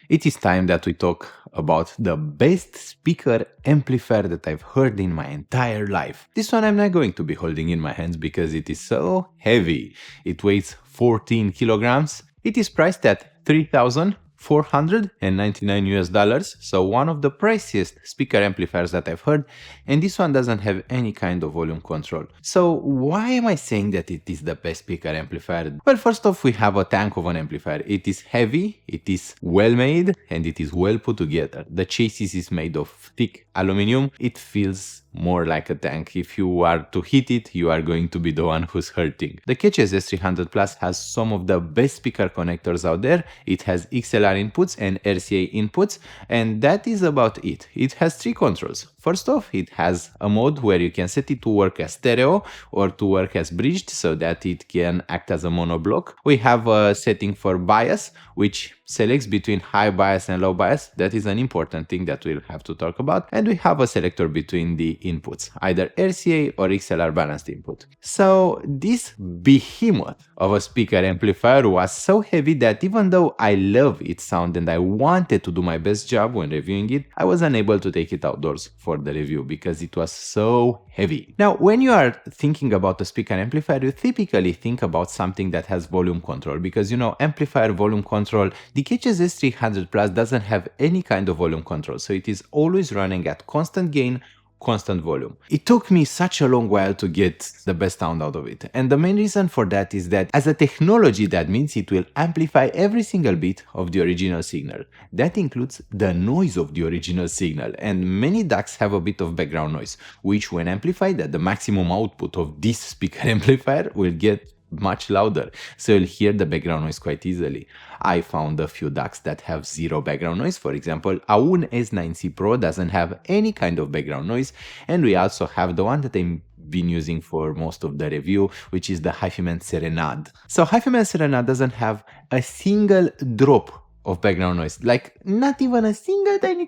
It is time that we talk about the best speaker amplifier that I've heard in my entire life. This one I'm not going to be holding in my hands because it is so heavy. It weighs 14 kilograms. It is priced at $3,499 US, so one of the priciest speaker amplifiers that I've heard, and this one doesn't have any kind of volume control. So why am I saying that it is the best speaker amplifier? Well, first off, we have a tank of an amplifier. It is heavy, it is well made, and it is well put together. The chassis is made of thick aluminum. It feels more like a tank. If you are to hit it, you are going to be the one who's hurting. The Keces S300 Plus has some of the best speaker connectors out there. It has XLR inputs and RCA inputs, and that is about it. It has three controls. First off, it has a mode where you can set it to work as stereo or to work as bridged so that it can act as a mono block. We have a setting for bias, which selects between high bias and low bias. That is an important thing that we'll have to talk about. And we have a selector between the inputs, either RCA or XLR balanced input. So this behemoth of a speaker amplifier was so heavy that even though I love its sound and I wanted to do my best job when reviewing it, I was unable to take it outdoors for the review because it was so heavy. Now, when you are thinking about a speaker amplifier, you typically think about something that has volume control because, you know, amplifier volume control, the Keces S300 Plus doesn't have any kind of volume control, so it is always running at constant gain, constant volume. It took me such a long while to get the best sound out of it, and the main reason for that is that as a technology, that means it will amplify every single bit of the original signal. That includes the noise of the original signal, and many DACs have a bit of background noise, which when amplified at the maximum output of this speaker amplifier will get much louder, so you'll hear the background noise quite easily. I found a few DACs that have zero background noise. For example, Aun S9C Pro doesn't have any kind of background noise, and we also have the one that I've been using for most of the review, which is the Hyphyman Serenade. So Hyphyman Serenade doesn't have a single drop of background noise, like not even a single tiny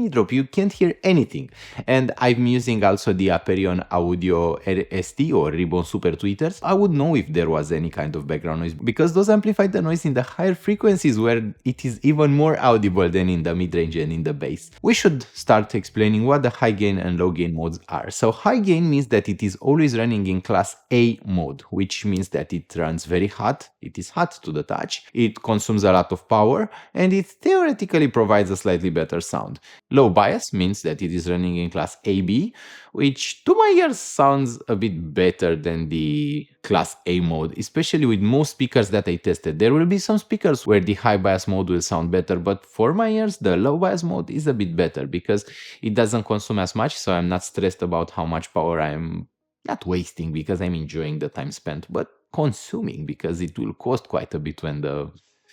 drop. You can't hear anything. And I'm using also the Aperion Audio ST or Ribbon Super Tweeters. I would know if there was any kind of background noise because those amplify the noise in the higher frequencies where it is even more audible than in the mid-range and in the bass. We should start explaining what the high gain and low gain modes are. So high gain means that it is always running in class A mode, which means that it runs very hot. It is hot to the touch. It consumes a lot of power, and it theoretically provides a slightly better sound. Low bias means that it is running in class AB, which to my ears sounds a bit better than the class A mode, especially with most speakers that I tested. There will be some speakers where the high bias mode will sound better, but for my ears, the low bias mode is a bit better because it doesn't consume as much, so I'm not stressed about how much power I'm not wasting because I'm enjoying the time spent, but consuming because it will cost quite a bit when the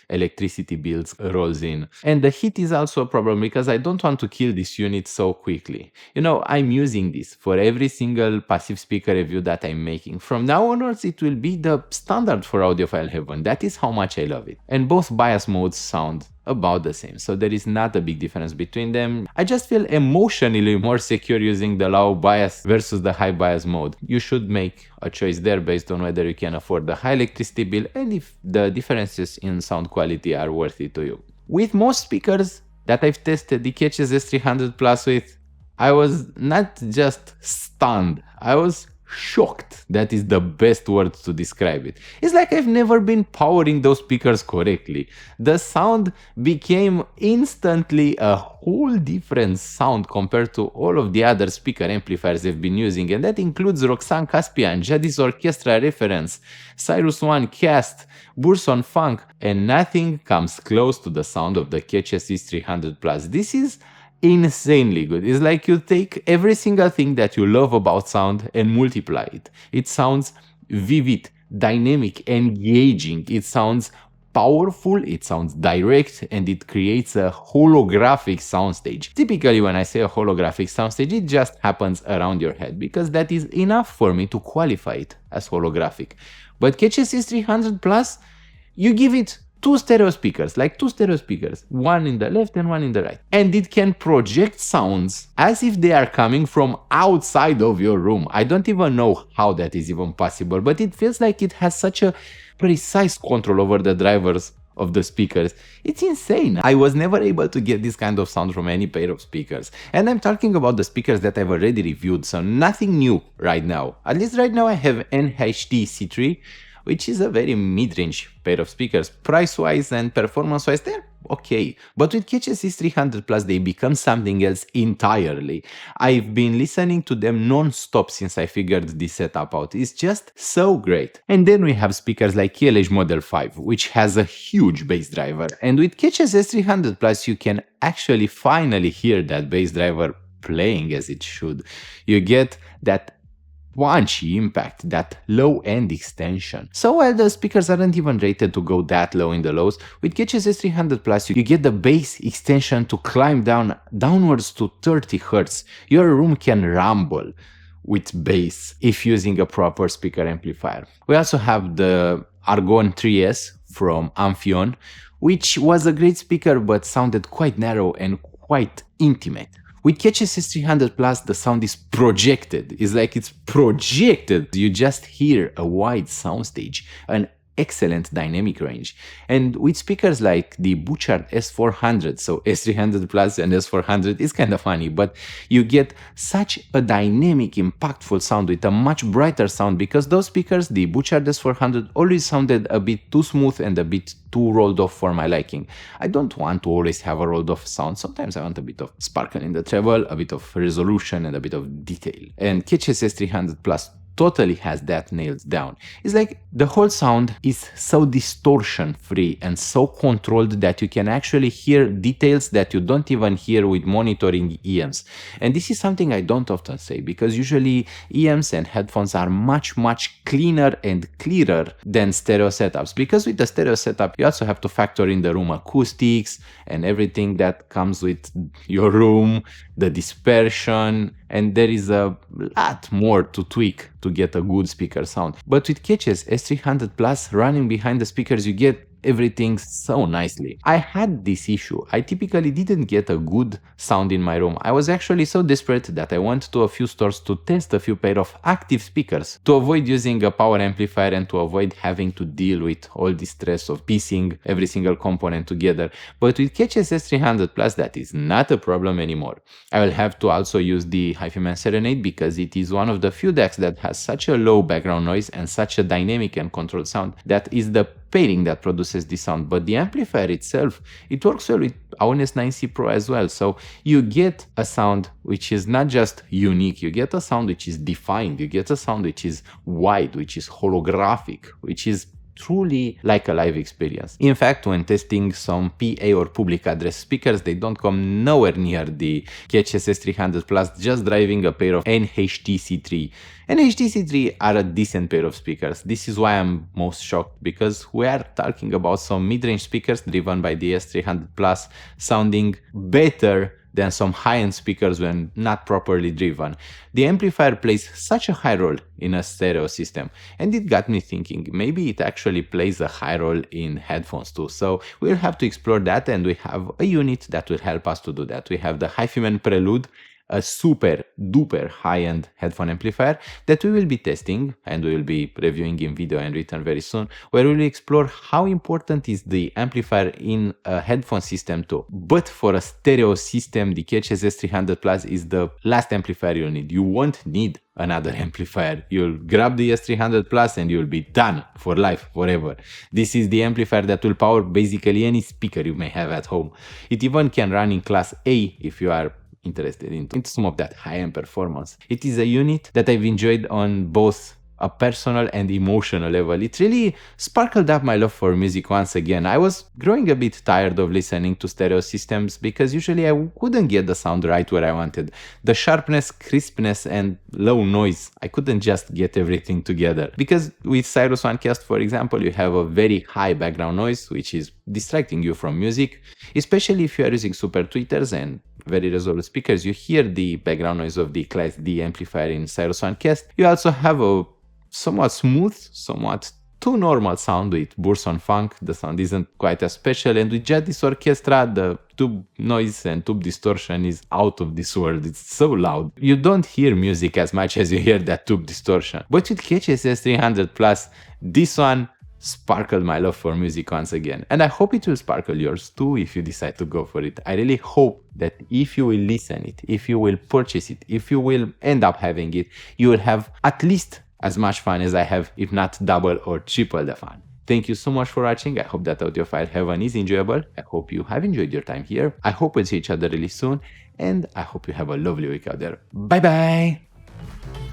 electricity bills rolls in. And the heat is also a problem because I don't want to kill this unit so quickly. You know, I'm using this for every single passive speaker review that I'm making. From now onwards, it will be the standard for audiophile heaven. That is how much I love it. And both bias modes sound about the same, so there is not a big difference between them. I just feel emotionally more secure using the low bias versus the high bias mode. You should make a choice there based on whether you can afford the high electricity bill and if the differences in sound quality are worth it to you. With most speakers that I've tested the Keces S300 Plus with, I was not just stunned, I was shocked. That is the best word to describe it. It's like I've never been powering those speakers correctly. The sound became instantly a whole different sound compared to all of the other speaker amplifiers I've been using, and that includes Roxanne Caspian, Jadis Orchestra Reference, Cyrus One Cast, Burson Funk, and nothing comes close to the sound of the Keces S300 Plus. This is insanely good. It's like you take every single thing that you love about sound and multiply it. It sounds vivid, dynamic, engaging. It sounds powerful, it sounds direct, and it creates a holographic soundstage. Typically, when I say a holographic soundstage, it just happens around your head because that is enough for me to qualify it as holographic. But Keces S300 Plus, you give it two stereo speakers, one in the left and one in the right. And it can project sounds as if they are coming from outside of your room. I don't even know how that is even possible, but it feels like it has such a precise control over the drivers of the speakers. It's insane. I was never able to get this kind of sound from any pair of speakers. And I'm talking about the speakers that I've already reviewed, so nothing new right now. At least right now I have NHD C3, which is a very mid-range pair of speakers. Price-wise and performance-wise, they're okay. But with Keces S300 Plus, they become something else entirely. I've been listening to them non-stop since I figured this setup out. It's just so great. And then we have speakers like KLH Model 5, which has a huge bass driver. And with Keces S300 Plus, you can actually finally hear that bass driver playing as it should. You get that punchy impact, that low-end extension. So while the speakers aren't even rated to go that low in the lows, with Keces S300 Plus you get the bass extension to climb downwards to 30 Hz. Your room can rumble with bass if using a proper speaker amplifier. We also have the Argon 3S from Amplifier, which was a great speaker but sounded quite narrow and quite intimate. With Keces S300 Plus, the sound is projected. It's like it's projected. You just hear a wide soundstage, an excellent dynamic range. And with speakers like the Butchart S400, so S300 Plus and S400 is kind of funny, but you get such a dynamic, impactful sound with a much brighter sound, because those speakers, the Butchart S400, always sounded a bit too smooth and a bit too rolled off for my liking. I don't want to always have a rolled off sound. Sometimes I want a bit of sparkle in the treble, a bit of resolution and a bit of detail. And Keces S300 Plus totally has that nailed down. It's like the whole sound is so distortion free and so controlled that you can actually hear details that you don't even hear with monitoring EMs. And this is something I don't often say, because usually EMs and headphones are much cleaner and clearer than stereo setups, because with the stereo setup you also have to factor in the room acoustics and everything that comes with your room, the dispersion, and there is a lot more to tweak to get a good speaker sound. But with Keces S300 Plus running behind the speakers, you get everything so nicely. I had this issue. I typically didn't get a good sound in my room. I was actually so desperate that I went to a few stores to test a few pair of active speakers to avoid using a power amplifier and to avoid having to deal with all the stress of piecing every single component together. But with Keces S300 Plus, that is not a problem anymore. I will have to also use the HiFi Serenade because it is one of the few decks that has such a low background noise and such a dynamic and controlled sound that is the pairing that produces the sound. But the amplifier itself, it works well with Honest 9C Pro as well. So you get a sound which is not just unique, you get a sound which is defined, you get a sound which is wide, which is holographic, which is truly like a live experience. In fact, when testing some PA or public address speakers, they don't come nowhere near the Keces S300 Plus, just driving a pair of NHD-C3. NHD-C3 are a decent pair of speakers. This is why I'm most shocked, because we are talking about some mid-range speakers driven by the S300 Plus sounding better than some high-end speakers when not properly driven. The amplifier plays such a high role in a stereo system, and it got me thinking, maybe it actually plays a high role in headphones too. So we'll have to explore that, and we have a unit that will help us to do that. We have the HiFi Prelude, a super duper high-end headphone amplifier that we will be testing and we will be reviewing in video and written very soon, where we will explore how important is the amplifier in a headphone system too. But for a stereo system, the Keces S300 Plus is the last amplifier you'll need. You won't need another amplifier. You'll grab the S300 Plus and you'll be done for life, forever. This is the amplifier that will power basically any speaker you may have at home. It even can run in class A if you are interested into some of that high-end performance. It is a unit that I've enjoyed on both a personal and emotional level. It really sparkled up my love for music once again. I was growing a bit tired of listening to stereo systems because usually I couldn't get the sound right where I wanted. The sharpness, crispness, and low noise, I couldn't just get everything together. Because with Cyrus OneCast, for example, you have a very high background noise, which is distracting you from music, especially if you are using super tweeters and very resolved speakers. You hear the background noise of the Class D amplifier in Cyrus OneCast. You also have a somewhat smooth, somewhat too normal sound with bursts on funk. The sound isn't quite as special, and with just this orchestra, the tube noise and tube distortion is out of this world. It's so loud. You don't hear music as much as you hear that tube distortion. But with Keces S300 Plus, this one sparkled my love for music once again. And I hope it will sparkle yours too if you decide to go for it. I really hope that if you will listen it, if you will purchase it, if you will end up having it, you will have at least as much fun as I have, if not double or triple the fun. Thank you so much for watching. I hope that Audiophile have an easy enjoyable. I hope you have enjoyed your time here. I hope we'll see each other really soon. And I hope you have a lovely week out there. Bye bye!